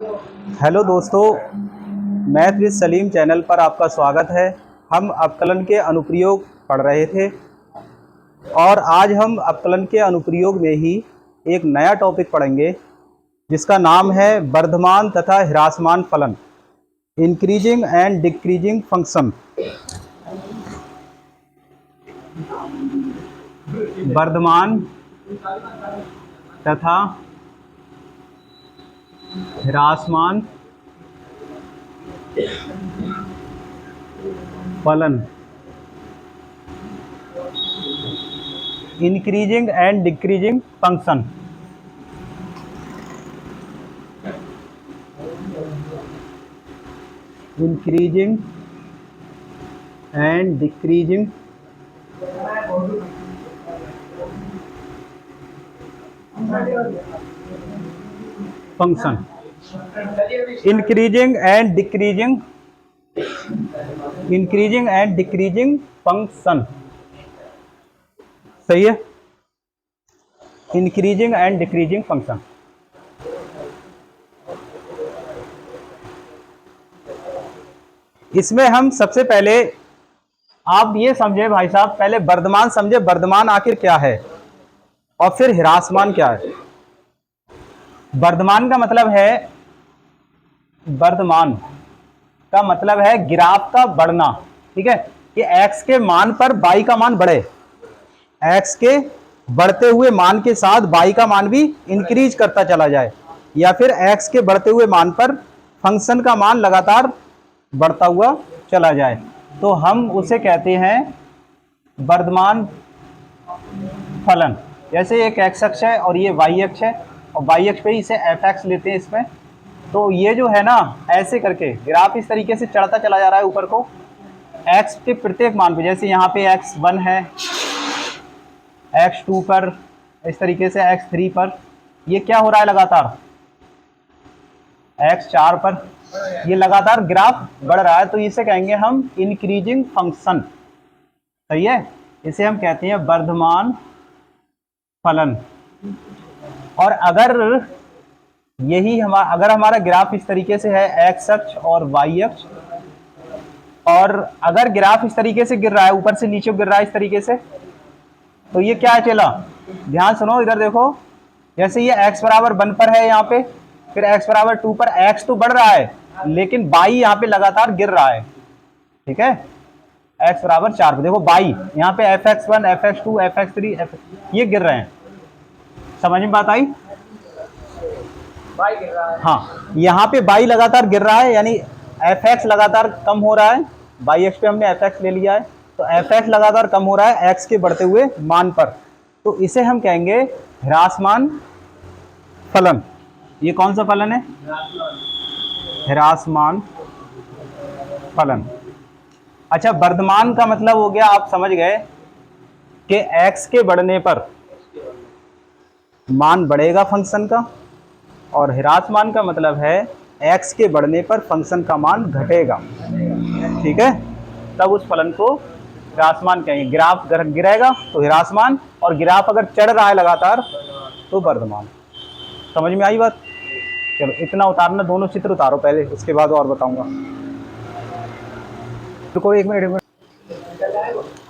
Hello दोस्तों, math with Salim channel पर आपका स्वागत है। हम अवकलन के अनुप्रयोग पढ़ रहे थे और आज हम अवकलन के अनुप्रयोग में ही एक नया टॉपिक पढ़ेंगे जिसका नाम है वर्धमान तथा ह्रासमान फलन, इंक्रीजिंग एंड डिक्रीजिंग फंक्शन। वर्धमान तथा ह्रासमान फलन, increasing and decreasing function. Increasing and decreasing function, increasing and decreasing function. सही है, इंक्रीजिंग एंड डिक्रीजिंग फंक्शन। इसमें हम सबसे पहले आप ये समझे भाई साहब, पहले वर्धमान समझे, वर्धमान आखिर क्या है और फिर ह्रासमान क्या है। वर्धमान का मतलब है, वर्धमान का मतलब है ग्राफ का बढ़ना। ठीक है, कि x के मान पर y का मान बढ़े, x के बढ़ते हुए मान के साथ y का मान भी इंक्रीज करता चला जाए, या फिर x के बढ़ते हुए मान पर फंक्शन का मान लगातार बढ़ता हुआ चला जाए, तो हम उसे कहते हैं वर्धमान फलन। जैसे एक x अक्ष है और ये y अक्ष है, और y अक्ष पे इसे fx लेते हैं इसमें, तो ये जो है ना, ऐसे करके ग्राफ इस तरीके से चढ़ता चला जा रहा है ऊपर को x के प्रत्येक मान पे। जैसे यहाँ पे x1 है, x2 पर, इस तरीके से x3 पर, ये क्या हो रहा है लगातार, x4 पर, ये लगातार ग्राफ बढ़ रहा है, तो इसे कहेंगे हम इंक्रीजिंग फंक्शन। सही है, इसे हम कहते हैं वर्धमान फलन। और अगर यही अगर हमारा ग्राफ इस तरीके से है, x अक्ष और y अक्ष, और अगर ग्राफ इस तरीके से गिर रहा है, ऊपर से नीचे गिर रहा है इस तरीके से, तो ये क्या चला, ध्यान सुनो इधर देखो। जैसे ये x बराबर 1 पर है यहाँ पे, फिर x बराबर 2 पर, x तो बढ़ रहा है लेकिन y यहाँ पे लगातार गिर रहा है। ठीक है, x बराबर 4 पर देखो y यहाँ पे fx1, fx2, fx3, ये गिर रहे हैं। समझ में बात आई? गिर रहा है। हाँ, यहाँ पे y लगातार गिर रहा है, यानी fx लगातार कम हो रहा है। y अक्ष पे हमने fx ले लिया है, तो fx लगातार कम हो रहा है x के बढ़ते हुए मान पर, तो इसे हम कहेंगे ह्रासमान फलन। ये कौन सा फलन है? ह्रासमान फलन। अच्छा, वर्धमान का मतलब हो गया, आप समझ गए कि x के बढ़ने पर मान बढ़ेगा फंक्शन का, और ह्रासमान का मतलब है x के बढ़ने पर फंक्शन का मान घटेगा। ठीक है, तब उस फलन को ह्रासमान कहेंगे। ग्राफ गिरेगा तो ह्रासमान, और ग्राफ अगर चढ़ रहा है लगातार तो वर्धमान। समझ में आई बात? चलो इतना उतारना, दोनों चित्र उतारो पहले, उसके बाद और बताऊंगा। रुको एक मिनट।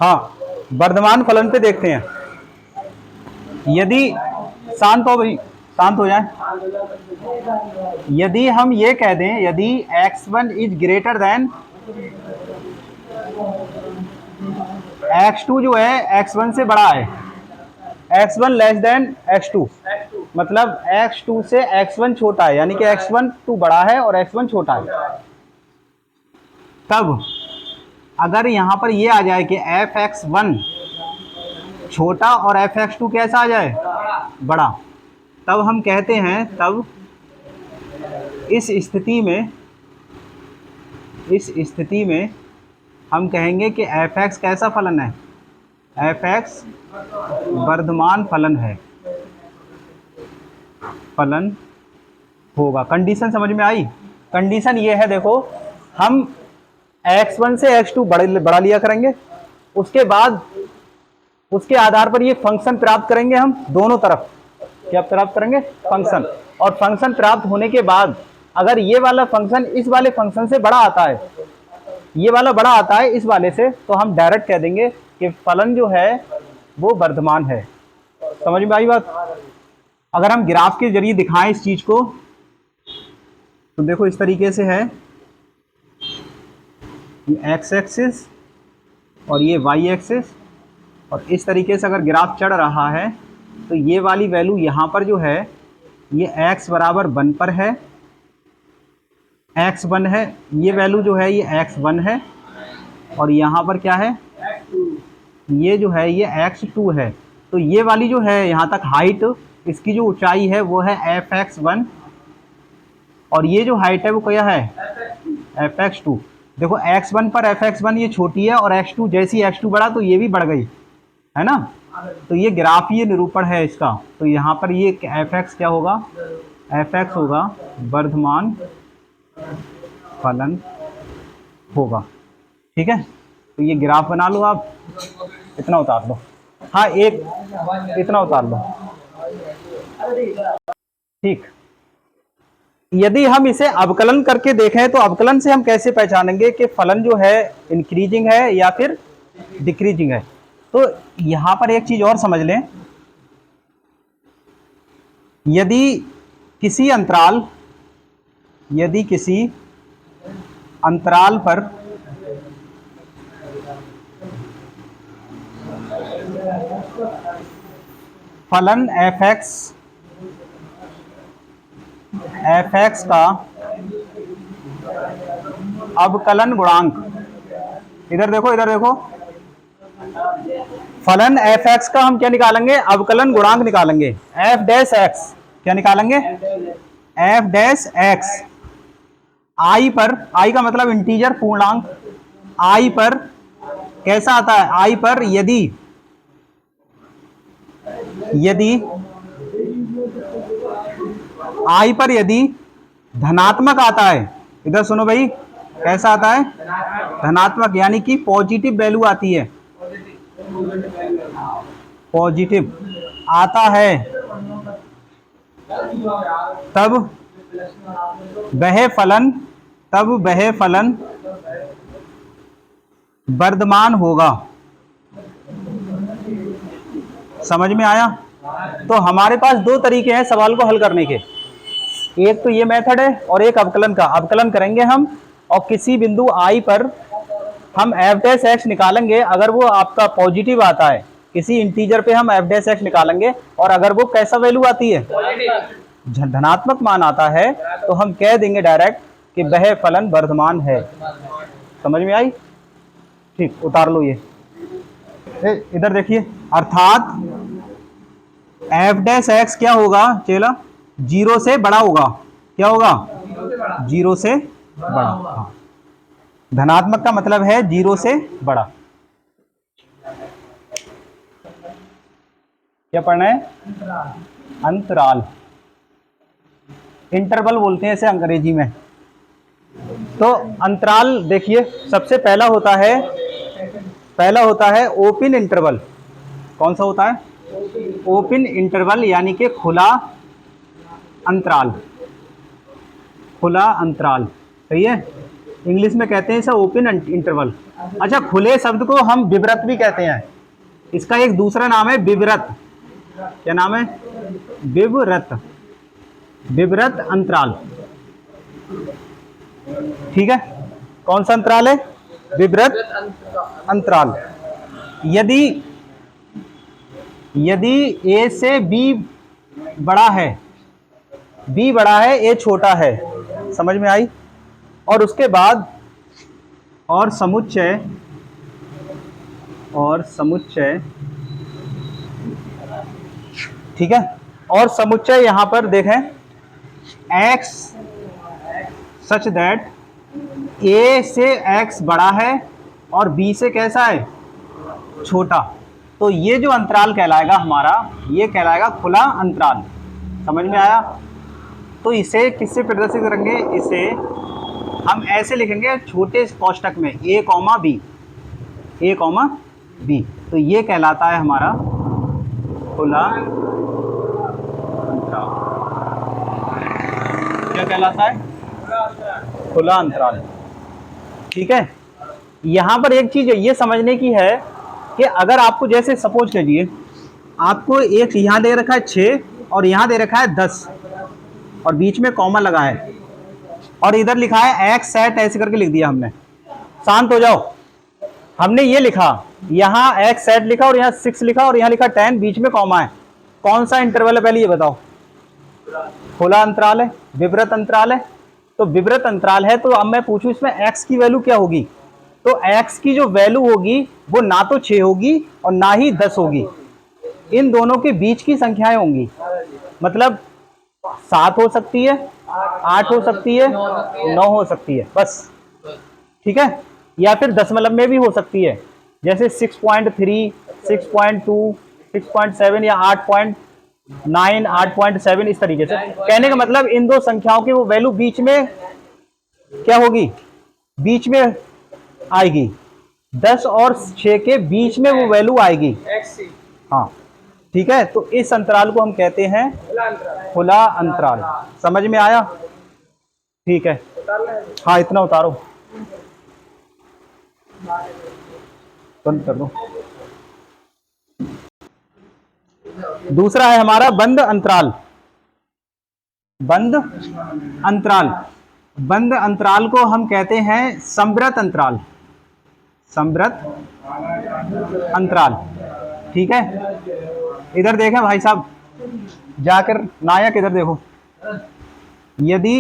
हाँ, वर्धमान फलन पे देखते हैं। यदि शांत हो भाई, शांत हो जाए। यदि हम ये कह दें, यदि x1 is greater than x2, जो है x1 से बड़ा है, x1 लेस देन x2, मतलब x2 से x1 छोटा है, यानी कि x1 2 बड़ा है और x1 छोटा है, तब अगर यहां पर ये आ जाए कि fx1 छोटा और fx2 कैसा आ जाए, बड़ा, तब हम कहते हैं, तब इस स्थिति में हम कहेंगे कि fx कैसा फलन है, fx वर्धमान फलन है, फलन होगा। कंडीशन समझ में आई? कंडीशन ये है, देखो, हम x1 से x2 बढ़ा लिया करेंगे, उसके बाद उसके आधार पर ये फंक्शन प्राप्त करेंगे हम दोनों तरफ। क्या प्राप्त करेंगे? फंक्शन। और फंक्शन प्राप्त होने के बाद अगर ये वाला फंक्शन इस वाले फंक्शन से बड़ा आता है, ये वाला बड़ा आता है इस वाले से, तो हम डायरेक्ट कह देंगे कि फलन जो है वो वर्धमान है। समझ में आई बात? अगर हम ग्राफ के जरिए दिखाएं इस चीज को तो देखो इस तरीके से है, ये एक्स एक्सिस और ये वाई एक्सिस, और इस तरीके से अगर ग्राफ चढ़ रहा है तो ये वाली वैल्यू यहाँ पर जो है ये x बराबर 1 पर है, x1 है, ये वैल्यू जो है ये x1 है, और यहाँ पर क्या है, ये जो है ये x2 है। तो ये वाली जो है यहाँ तक हाइट, इसकी जो ऊंचाई है वो है fx1, और ये जो हाइट है वो क्या है, fx2। देखो x1 पर fx1 ये छोटी है, और x2 जैसी x2 बढ़ा तो ये भी बढ़ गई, है ना। तो ये ग्राफीय निरूपण है इसका। तो यहाँ पर ये fx क्या होगा, fx होगा वर्धमान फलन होगा। ठीक है, तो ये ग्राफ बना लो आप, इतना उतार लो, हाँ एक इतना उतार लो। ठीक, यदि हम इसे अवकलन करके देखें तो अवकलन से हम कैसे पहचानेंगे कि फलन जो है इंक्रीजिंग है या फिर डिक्रीजिंग है। तो यहां पर एक चीज और समझ लें, यदि किसी अंतराल पर फलन fx का अवकलन गुणांक, इधर देखो, फलन fx का हम क्या निकालेंगे, अवकलन गुणांक निकालेंगे, f डैश x, क्या निकालेंगे, f डैश x i पर, i का मतलब इंटीजर पूर्णांक, i पर कैसा आता है, i पर यदि धनात्मक आता है, इधर सुनो भाई, कैसा आता है, धनात्मक, यानी कि पॉजिटिव वैल्यू आती है, पॉजिटिव आता है, तब वह फलन वर्धमान होगा। समझ में आया? तो हमारे पास दो तरीके हैं सवाल को हल करने के, एक तो ये मेथड है और एक अवकलन का। अवकलन करेंगे हम और किसी बिंदु i पर हम f डैश x निकालेंगे, अगर वो आपका पॉजिटिव आता है, किसी इंटीजर पे हम f डैश x निकालेंगे, और अगर वो कैसा वैल्यू आती है, धनात्मक मान आता है, तो हम कह देंगे डायरेक्ट कि वह फलन वर्धमान है। समझ में आई? ठीक, उतार लो ये, इधर देखिए, अर्थात f डैश x क्या होगा चेला, 0 से बड़ा होगा, क्या होगा, 0 से बड़ा। हाँ, धनात्मक का मतलब है 0 से बड़ा। क्या पढ़ना है, अंतराल, इंटरवल बोलते हैं इसे अंग्रेजी में। तो अंतराल देखिए, सबसे पहला होता है ओपन इंटरवल। कौन सा होता है, ओपन इंटरवल, यानी कि खुला अंतराल, सही है, इंग्लिश में कहते हैं इसे ओपन इंटरवल। अच्छा, खुले शब्द को हम विवृत भी कहते हैं, इसका एक दूसरा नाम है विवृत। क्या नाम है, विवृत अंतराल। ठीक है, कौन सा अंतराल है, विवृत अंतराल। यदि a से b बड़ा है, a छोटा है, समझ में आई, और उसके बाद और समुच्चय ठीक है, और समुच्चय यहां पर देखें, x सच दैट a से x बड़ा है और b से कैसा है, छोटा, तो ये जो अंतराल कहलाएगा हमारा, ये कहलाएगा खुला अंतराल। समझ में आया? तो इसे किससे प्रदर्शित करेंगे, इसे हम ऐसे लिखेंगे छोटे कोष्टक में a, b, तो ये कहलाता है हमारा खुला अंतराल। क्या कहलाता है, खुला अंतराल। ठीक है, यहां पर एक चीज ये समझने की है कि अगर आपको जैसे सपोज करिए आपको एक यहां दे रखा है 6 और यहां दे रखा है 10 और बीच में कॉमा लगा है और इधर लिखा है एक्स सेट ऐसे करके लिख दिया हमने। शांत हो जाओ, हमने ये लिखा, यहाँ एक्स सेट लिखा और यहाँ 6 लिखा और यहाँ लिखा 10, बीच में कॉमा है। कौन सा इंटरवल है पहले ये बताओ? खुला अंतराल है, विवृत अंतराल है। तो विवृत अंतराल है तो अब मैं पूछूं इसमें एक्स की वैल्यू क्या होगी? तो एक्स की जो वैल्यू होगी वो ना तो 6 होगी और ना ही 10 होगी, इन दोनों के बीच की संख्याएं होंगी। मतलब 7 हो सकती है, 8 हो सकती है, 9 हो सकती है, बस। ठीक है, या फिर दशमलव में भी हो सकती है, जैसे 6.3, 6.2, 6.7 या 8.9, 8.7 इस तरीके से। कहने का मतलब इन दो संख्याओं की वो वैल्यू बीच में क्या होगी? बीच में आएगी, 10 और 6 के बीच में वो वैल्यू आएगी। हाँ ठीक है, तो इस अंतराल को हम कहते हैं खुला अंतराल। समझ में आया? ठीक है, हाँ इतना उतारो, बंद कर दो। दूसरा है हमारा बंद अंतराल। बंद अंतराल, बंद अंतराल को हम कहते हैं संवृत अंतराल। संवृत अंतराल। ठीक है, इधर देखें भाई साहब, जाकर नायक इधर देखो, यदि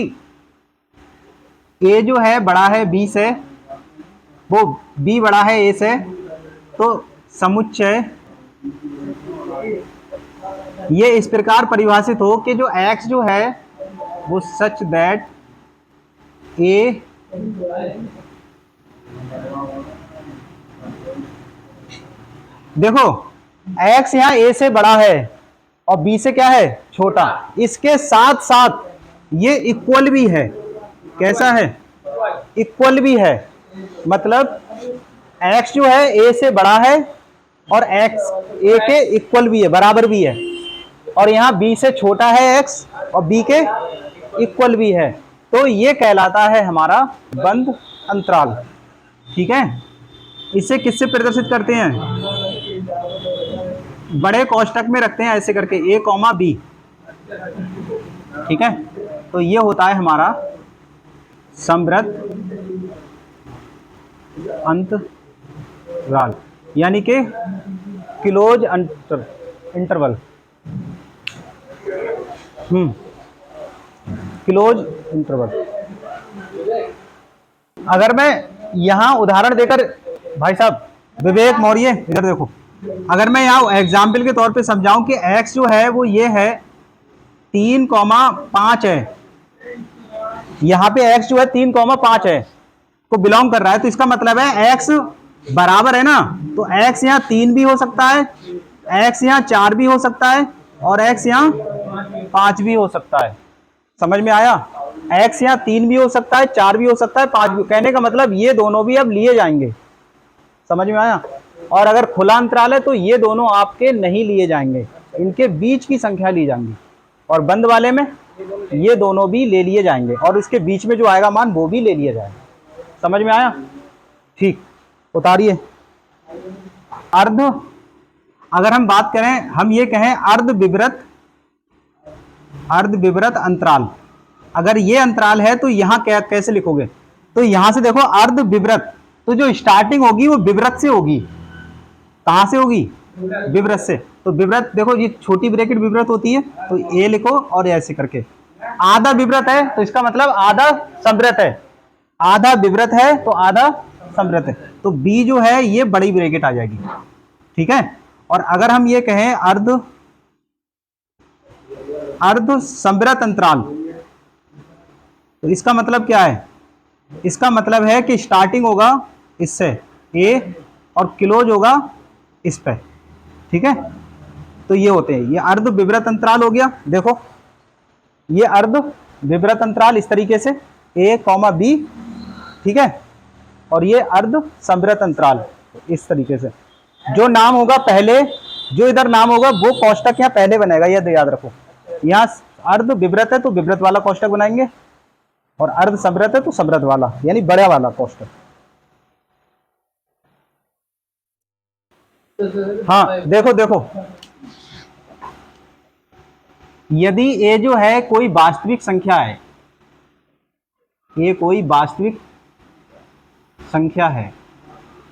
ए जो है बड़ा है बी से, वो बी बड़ा है ए से, तो समुच्चय ये इस प्रकार परिभाषित हो कि जो x जो है वो सच दैट ए देखो x यहां a से बड़ा है और b से क्या है? छोटा। इसके साथ साथ ये इक्वल भी है। कैसा है? इक्वल भी है। मतलब x जो है a से बड़ा है और x a के इक्वल भी है, बराबर भी है, और यहाँ b से छोटा है x और b के इक्वल भी है। तो ये कहलाता है हमारा बंद अंतराल। ठीक है, इसे किससे प्रदर्शित करते हैं? बड़े कोष्टक में रखते हैं ऐसे करके a, b। ठीक है, तो ये होता है हमारा संवृत अंतराल, यानी कि क्लोज इंटरवल। Close interval. अगर मैं यहां उदाहरण देकर, भाई साहब विवेक मौर्य इधर देखो, अगर मैं यहां एग्जाम्पल के तौर पे समझाऊं कि x जो है वो ये है 3,5 है, यहां पे x जो है 3,5 है को बिलोंग कर रहा है, तो इसका मतलब है x बराबर है ना, तो x यहाँ 3 भी हो सकता है, x यहाँ 4 भी हो सकता है और x यहाँ 5 भी हो सकता है। समझ में आया? x यहाँ 3 भी हो सकता है, 4 भी हो सकता है, 5 भी। कहने का मतलब ये दोनों भी अब लिए जाएंगे। समझ में आया? और अगर खुला अंतराल है तो ये दोनों आपके नहीं लिए जाएंगे, इनके बीच की संख्या ली जाएंगी। और बंद वाले में ये दोनों भी ले लिए जाएंगे और इसके बीच में जो आएगा मान वो भी ले लिया जाएगा। समझ में आया? ठीक, उतारिए। अर्ध, अगर हम बात करें, हम ये कहें अर्ध विवृत अंतराल। अगर ये अंतराल है तो यहां कैसे लिखोगे? तो यहां से देखो अर्ध विवृत, तो जो स्टार्टिंग होगी वो विवृत से होगी। कहां से होगी? विवृत से। तो विवृत देखो, ये छोटी ब्रैकेट विवृत होती है, तो ए लिखो और ऐसे करके। आधा विवृत है तो इसका मतलब आधा संवृत है, आधा विवृत है तो आधा संवृत है, तो बी जो है ये बड़ी ब्रैकेट आ जाएगी। ठीक है, और अगर हम ये कहें अर्ध संवृत अंतराल, तो इसका मतलब क्या है? इसका मतलब है कि स्टार्टिंग होगा इससे ए और क्लोज होगा इस पे। ठीक है, तो ये होते हैं, ये अर्ध विवृत अंतराल हो गया। देखो ये अर्ध विवृत अंतराल इस तरीके से a, b। ठीक है, और ये अर्ध संवृत अंतराल इस तरीके से। जो नाम होगा पहले, जो इधर नाम होगा वो कोष्टक यहाँ पहले बनेगा, ये याद रखो। यहाँ अर्ध विवृत है तो विवृत वाला कोष्टक बनाएंगे, और अर्ध समृद्ध है तो समृद्ध वाला, यानी बड़ा वाला कोष्टक। हाँ देखो देखो, यदि ए जो है कोई वास्तविक संख्या है, ये कोई वास्तविक संख्या है,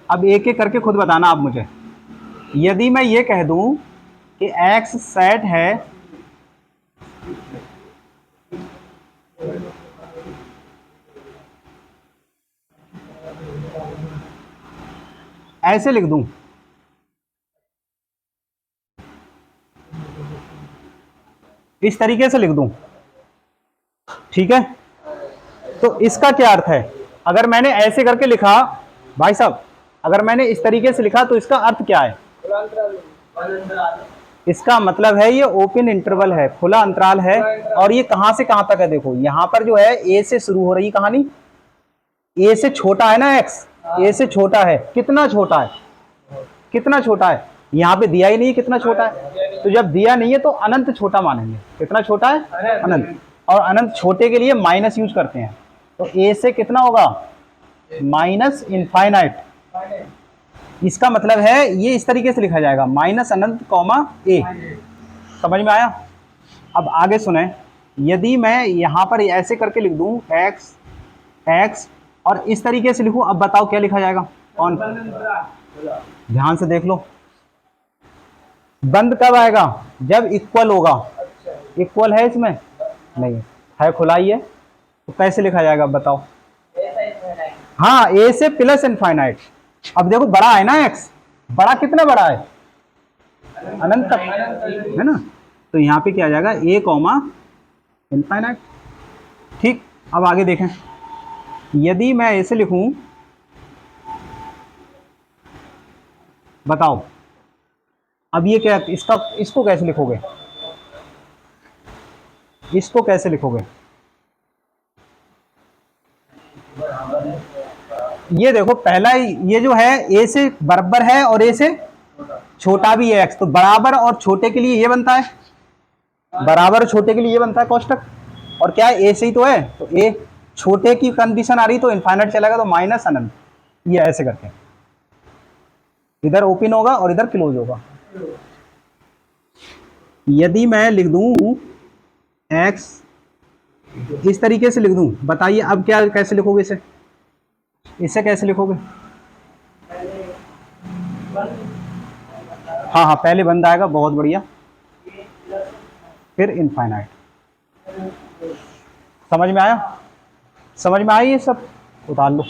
अब एक एक करके खुद बताना आप मुझे। यदि मैं ये कह दूं कि x सेट है ऐसे लिख दूं, इस तरीके से लिख दूं, ठीक है, तो इसका क्या अर्थ है? अगर मैंने ऐसे करके लिखा भाई साहब, अगर मैंने इस तरीके से लिखा तो इसका अर्थ क्या है? इसका मतलब है ये ओपन इंटरवल है, खुला अंतराल है। और ये कहां से कहां तक है? देखो यहां पर जो है ए से शुरू हो रही कहानी, ए से छोटा है ना x, ए से छोटा है, कितना छोटा है, कितना छोटा है, यहाँ पे दिया ही नहीं कितना छोटा है, तो जब दिया नहीं है तो अनंत छोटा मानेंगे। कितना छोटा है? अनंत। और अनंत छोटे के लिए माइनस यूज करते हैं, तो ए से कितना होगा? Minus infinite. इसका मतलब है ये इस तरीके से लिखा जाएगा, माइनस अनंत कॉमा ए। समझ में आया? अब आगे सुने, यदि मैं यहां पर ऐसे करके लिख दूं एक्स एक्स और इस तरीके से लिखूं, अब बताओ क्या लिखा जाएगा? कौन? ध्यान से देख लो, बंद कब आएगा? जब इक्वल होगा। इक्वल है इसमें? नहीं है, खुला ही है, तो कैसे लिखा जाएगा बताओ? हाँ, ए से प्लस इनफाइनाइट। अब देखो बड़ा है ना एक्स, बड़ा कितना बड़ा है? अनंत तक है ना, तो यहाँ पे क्या आ जाएगा? ए कॉमा इनफाइनाइट। ठीक, अब आगे देखें, यदि मैं ऐसे लिखूं, बताओ अब ये क्या, इसको कैसे लिखोगे? इसको कैसे लिखोगे? ये देखो पहला ये जो है ए से बराबर है और ए से छोटा भी है एक्स, तो बराबर और छोटे के लिए ये बनता है, बराबर और छोटे के लिए ये बनता है कोष्टक। और क्या है? ए से ही तो है, तो ए छोटे की कंडीशन आ रही तो इनफाइनाइट चलेगा, तो माइनस अनंत। ये ऐसे करके इधर ओपन होगा और इधर क्लोज होगा। यदि मैं लिख दूं x, इस तरीके से लिख दूं, बताइए अब क्या, कैसे लिखोगे इसे? इसे कैसे लिखोगे? हाँ हाँ, पहले बंद आएगा, बहुत बढ़िया, फिर इनफाइनाइट। समझ में आया? समझ में आई? ये सब उतार लो।